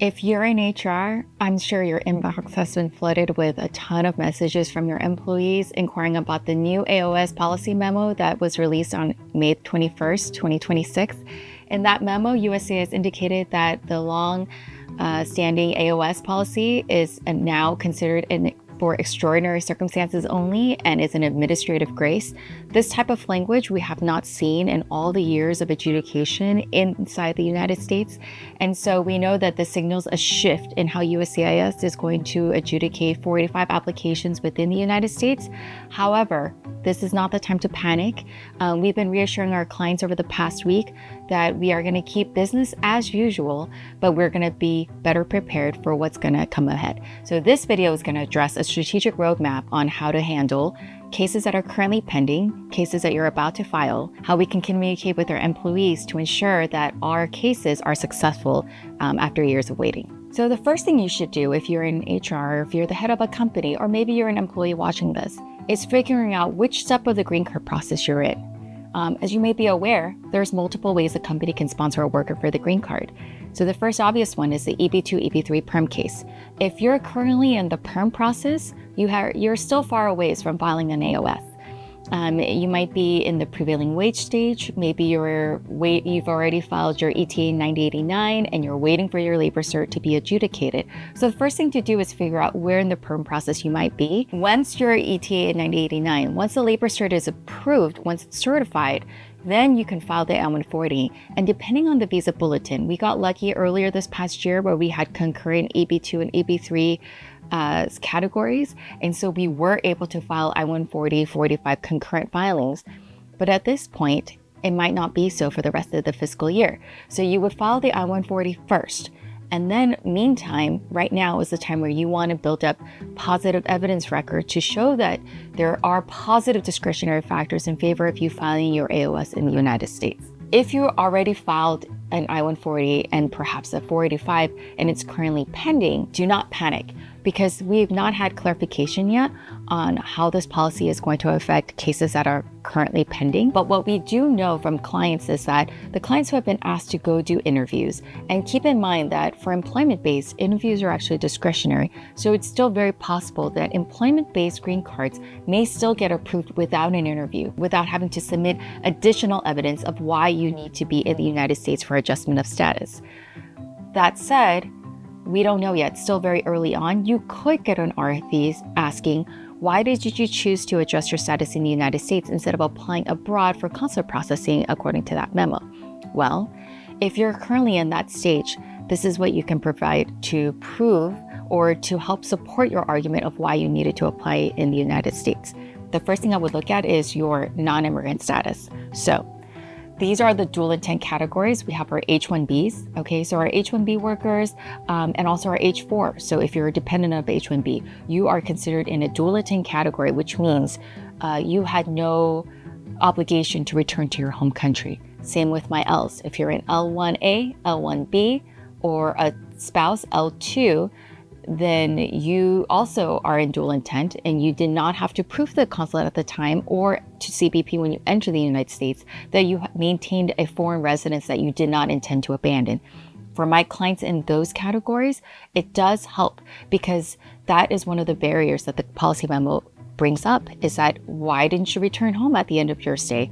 If you're in HR, I'm sure your inbox has been flooded with a ton of messages from your employees inquiring about the new AOS policy memo that was released on May 21st, 2026. In that memo, USCIS indicated that the long-standing AOS policy is now considered for extraordinary circumstances only and is an administrative grace. This type of language we have not seen in all the years of adjudication inside the United States. And so we know that this signals a shift in how USCIS is going to adjudicate 485 applications within the United States. However, this is not the time to panic. We've been reassuring our clients over the past week that we are going to keep business as usual, but we're going to be better prepared for what's going to come ahead. So this video is going to address a strategic roadmap on how to handle cases that are currently pending, cases that you're about to file, how we can communicate with our employees to ensure that our cases are successful after years of waiting. So the first thing you should do if you're in HR, or if you're the head of a company, or maybe you're an employee watching this, is figuring out which step of the green card process you're in. As you may be aware, there's multiple ways a company can sponsor a worker for the green card. So the first obvious one is the EB2, EB3 PERM case. If you're currently in the PERM process, you're still far away from filing an AOS. You might be in the prevailing wage stage. Maybe you've already filed your ETA 9089 and you're waiting for your labor cert to be adjudicated. So the first thing to do is figure out where in the PERM process you might be. Once your ETA 9089, once the labor cert is approved, once it's certified, then you can file the I-140. And depending on the visa bulletin, we got lucky earlier this past year where we had concurrent EB2 and EB3 categories. And so we were able to file I-140, 485 concurrent filings. But at this point, it might not be so for the rest of the fiscal year. So you would file the I-140 first. And then meantime, right now is the time where you want to build up positive evidence record to show that there are positive discretionary factors in favor of you filing your AOS in the United States. If you already filed an I-140 and perhaps a 485 and it's currently pending, do not panic, because we've not had clarification yet on how this policy is going to affect cases that are currently pending. But what we do know from clients is that the clients who have been asked to go do interviews, and keep in mind that for employment-based, interviews are actually discretionary. So it's still very possible that employment-based green cards may still get approved without an interview, without having to submit additional evidence of why you need to be in the United States for adjustment of status. That said, we don't know yet, still very early on. You could get an RFE asking, why did you choose to adjust your status in the United States instead of applying abroad for consular processing according to that memo? Well, if you're currently in that stage, this is what you can provide to prove or to help support your argument of why you needed to apply in the United States. The first thing I would look at is your non-immigrant status. So these are the dual intent categories. We have our H-1Bs, okay? So our H-1B workers and also our H-4. So if you're a dependent of H-1B, you are considered in a dual intent category, which means you had no obligation to return to your home country. Same with my Ls. If you're an L1A, L1B, or a spouse, L2, then you also are in dual intent and you did not have to prove to the consulate at the time or to CBP when you enter the United States that you maintained a foreign residence that you did not intend to abandon. For my clients in those categories, it does help, because that is one of the barriers that the policy memo brings up, is that why didn't you return home at the end of your stay?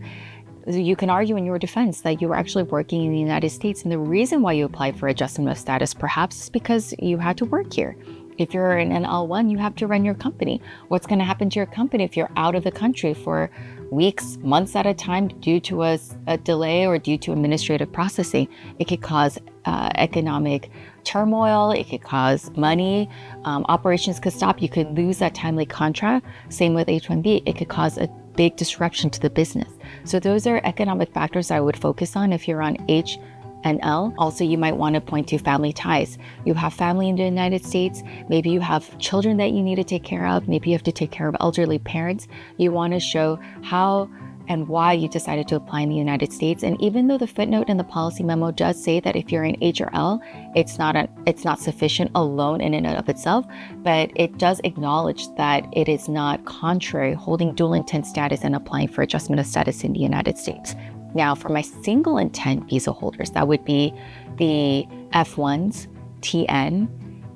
You can argue in your defense that you were actually working in the United States, and the reason why you applied for adjustment of status perhaps is because you had to work here. If you're in an L1, you have to run your company. What's going to happen to your company if you're out of the country for weeks, months at a time due to a delay or due to administrative processing? It could cause economic turmoil. It could cause money. Operations could stop. You could lose that timely contract. Same with H-1B. It could cause a big disruption to the business. So those are economic factors I would focus on if you're on H and L. Also, you might want to point to family ties. You have family in the United States. Maybe you have children that you need to take care of. Maybe you have to take care of elderly parents. You want to show how and why you decided to apply in the United States. And even though the footnote in the policy memo does say that if you're in H or L, it's not sufficient alone in and of itself, but it does acknowledge that it is not contrary holding dual intent status and applying for adjustment of status in the United States. Now, for my single intent visa holders, that would be the F1s TN,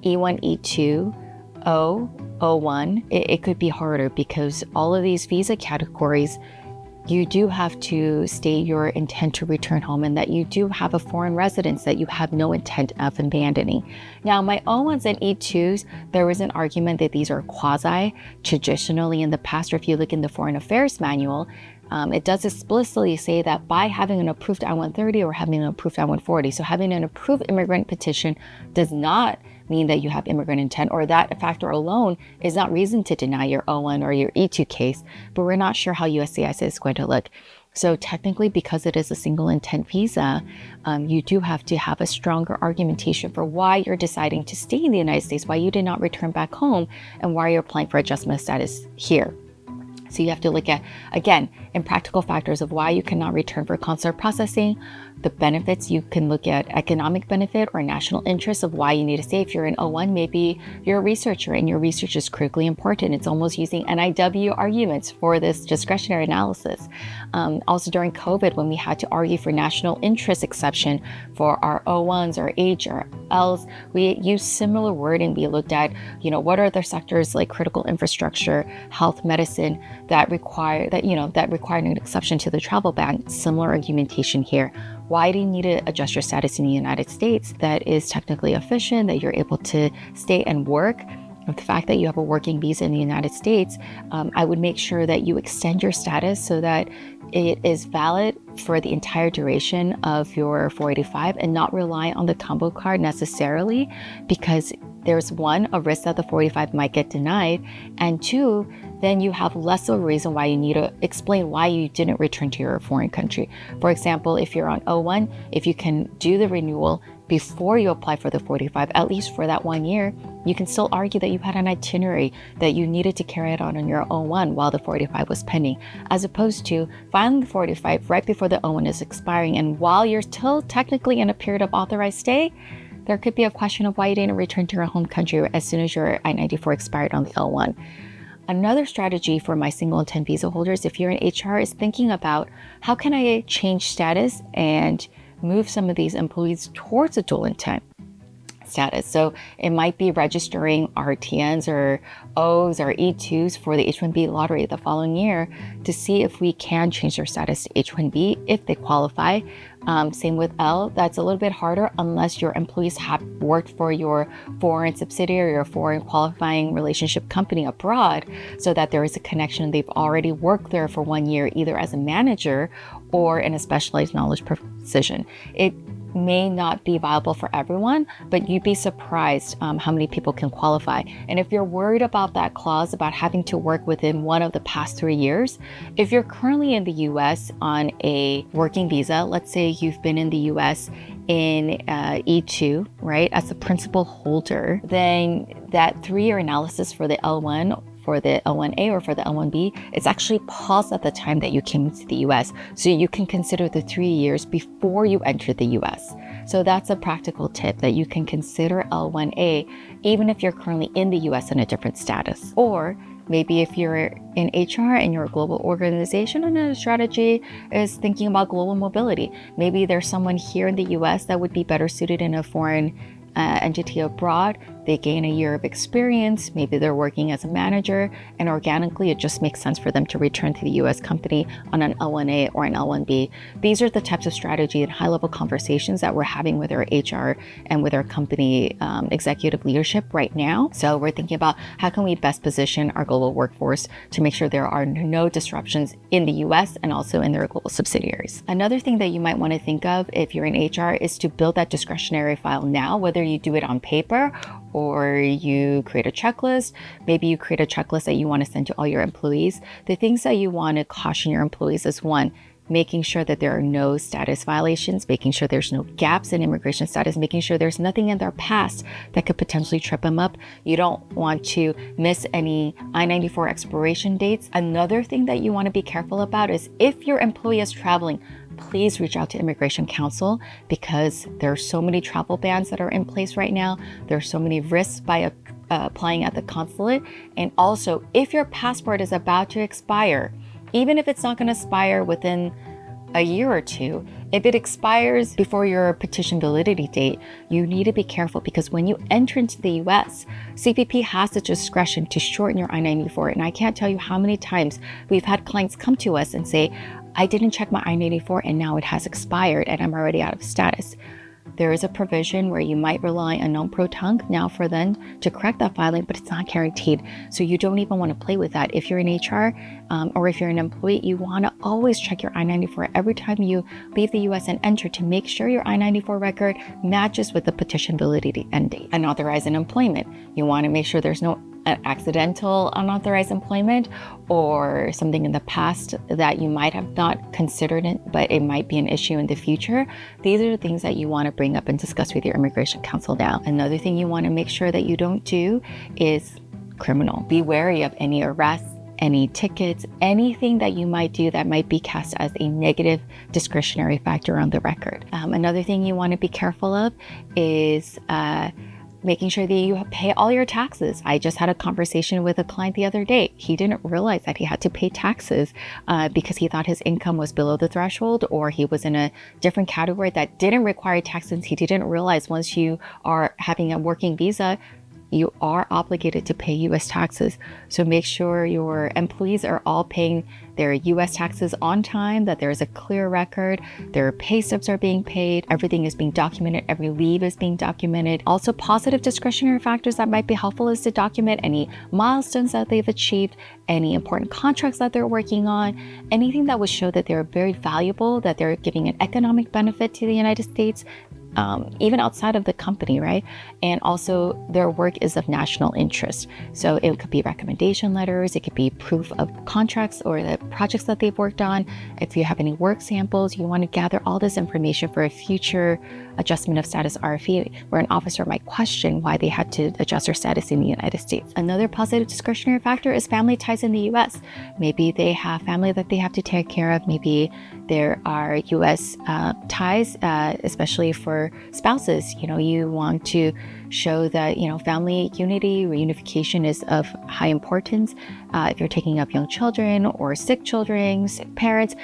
E1, E2, O, O1. It could be harder because all of these visa categories, you do have to state your intent to return home and that you do have a foreign residence that you have no intent of abandoning. Now, my O1s and E2s, there was an argument that these are quasi. Traditionally in the past, or if you look in the Foreign Affairs Manual, it does explicitly say that by having an approved I-130 or having an approved I-140, so having an approved immigrant petition does not mean that you have immigrant intent, or that factor alone is not reason to deny your O1 or your E2 case, but we're not sure how USCIS is going to look. So technically, because it is a single intent visa, you do have to have a stronger argumentation for why you're deciding to stay in the United States, why you did not return back home, and why you're applying for adjustment of status here. So you have to look at, again, impractical factors of why you cannot return for consular processing, the benefits. You can look at economic benefit or national interest of why you need to stay. If you're in O1, maybe you're a researcher and your research is critically important. It's almost using NIW arguments for this discretionary analysis. Also during COVID, when we had to argue for national interest exception for our O1s, our H, or Ls, we used similar wording. We looked at, what are the sectors like critical infrastructure, health, medicine that require an exception to the travel ban. Similar argumentation here. Why do you need to adjust your status in the United States that is technically efficient, that you're able to stay and work? With the fact that you have a working visa in the United States, I would make sure that you extend your status so that it is valid for the entire duration of your 485 and not rely on the combo card necessarily, because there's one, a risk that the 485 might get denied, and two, then you have less of a reason why you need to explain why you didn't return to your foreign country. For example, if you're on O1, if you can do the renewal before you apply for the 485, at least for that 1 year, you can still argue that you had an itinerary that you needed to carry it on your O1 while the 485 was pending, as opposed to filing the 485 right before the O1 is expiring. And while you're still technically in a period of authorized stay, there could be a question of why you didn't return to your home country as soon as your I-94 expired on the L1. Another strategy for my single intent visa holders, if you're in HR, is thinking about how can I change status and move some of these employees towards a dual intent status. So it might be registering RTNs or Os or E2s for the H-1B lottery the following year to see if we can change their status to H-1B if they qualify. Same with L. That's a little bit harder unless your employees have worked for your foreign subsidiary or foreign qualifying relationship company abroad, so that there is a connection. They've already worked there for 1 year, either as a manager or in a specialized knowledge position. It may not be viable for everyone, but you'd be surprised how many people can qualify. And if you're worried about that clause about having to work within one of the past 3 years, if you're currently in the US on a working visa, let's say you've been in the US in E2, right, as a principal holder, then that 3-year analysis for the L1, for the L1A or for the L1B, it's actually paused at the time that you came to the US. So you can consider the 3 years before you enter the US. So that's a practical tip, that you can consider L1A even if you're currently in the US in a different status. Or maybe if you're in HR and you're a global organization, another strategy is thinking about global mobility. Maybe there's someone here in the US that would be better suited in a foreign entity abroad. They gain a year of experience, maybe they're working as a manager, and organically it just makes sense for them to return to the US company on an L1A or an L1B. These are the types of strategy and high-level conversations that we're having with our HR and with our company executive leadership right now. So we're thinking about how can we best position our global workforce to make sure there are no disruptions in the US and also in their global subsidiaries. Another thing that you might want to think of if you're in HR is to build that discretionary file now, whether you do it on paper or you create a checklist. Maybe you create a checklist that you want to send to all your employees. The things that you want to caution your employees is, one, making sure that there are no status violations, making sure there's no gaps in immigration status, making sure there's nothing in their past that could potentially trip them up. You don't want to miss any I-94 expiration dates. Another thing that you want to be careful about is if your employee is traveling, please reach out to Immigration Counsel, because there are so many travel bans that are in place right now. There are so many risks by applying at the consulate. And also, if your passport is about to expire, even if it's not going to expire within a year or two, If it expires before your petition validity date, you need to be careful because when you enter into the US, CBP has the discretion to shorten your I-94. And I can't tell you how many times we've had clients come to us and say, I didn't check my I-94 and now it has expired and I'm already out of status. There is a provision where you might rely on non-pro-tunc now for them to correct that filing, but it's not guaranteed. So you don't even want to play with that. If you're in HR or if you're an employee, you want to always check your I-94 every time you leave the US and enter to make sure your I-94 record matches with the petition validity end date. Unauthorized employment. You want to make sure there's no accidental unauthorized employment or something in the past that you might have not considered it, but it might be an issue in the future. These are the things that you want to bring up and discuss with your immigration counsel now. Another thing you want to make sure that you don't do is criminal. Be wary of any arrests, any tickets, anything that you might do that might be cast as a negative discretionary factor on the record. Another thing you want to be careful of is making sure that you pay all your taxes. I just had a conversation with a client the other day. He didn't realize that he had to pay taxes because he thought his income was below the threshold or he was in a different category that didn't require taxes. He didn't realize once you are having a working visa, you are obligated to pay US taxes. So make sure your employees are all paying their US taxes on time, that there's a clear record, their pay stubs are being paid, everything is being documented, every leave is being documented. Also, positive discretionary factors that might be helpful is to document any milestones that they've achieved, any important contracts that they're working on, anything that would show that they're very valuable, that they're giving an economic benefit to the United States, even outside of the company, right? And also their work is of national interest. So it could be recommendation letters, it could be proof of contracts or the projects that they've worked on. If you have any work samples, you want to gather all this information for a future adjustment of status RFE, where an officer might question why they had to adjust their status in the United States. Another positive discretionary factor is family ties in the US. Maybe they have family that they have to take care of. Maybe there are US ties, especially for spouses. You want to show that, family unity, reunification is of high importance. If you're taking up young children or sick children, sick parents,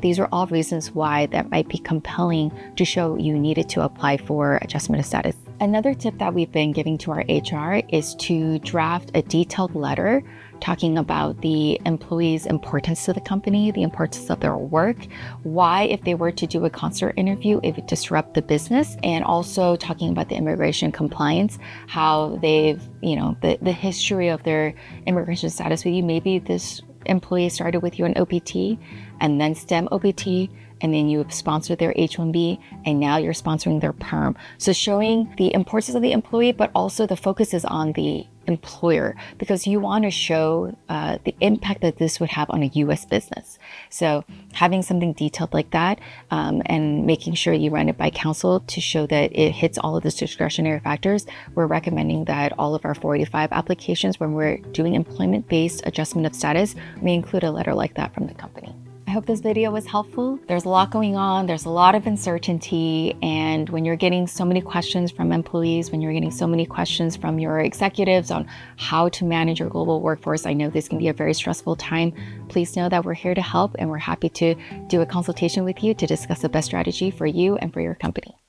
these are all reasons why that might be compelling to show you needed to apply for adjustment of status. Another tip that we've been giving to our HR is to draft a detailed letter talking about the employee's importance to the company, the importance of their work, why, if they were to do a consular interview, it would disrupt the business, and also talking about the immigration compliance, how they've, the history of their immigration status with you. Maybe this employee started with you on OPT and then STEM OPT, and then you sponsored their H-1B, and now you're sponsoring their PERM. So showing the importance of the employee, but also the focus is on the employer, because you want to show the impact that this would have on a US business. So having something detailed like that and making sure you run it by counsel to show that it hits all of these discretionary factors, we're recommending that all of our 485 applications, when we're doing employment-based adjustment of status, we include a letter like that from the company. I hope this video was helpful. There's a lot going on. There's a lot of uncertainty. And when you're getting so many questions from employees, when you're getting so many questions from your executives on how to manage your global workforce, I know this can be a very stressful time. Please know that we're here to help, and we're happy to do a consultation with you to discuss the best strategy for you and for your company.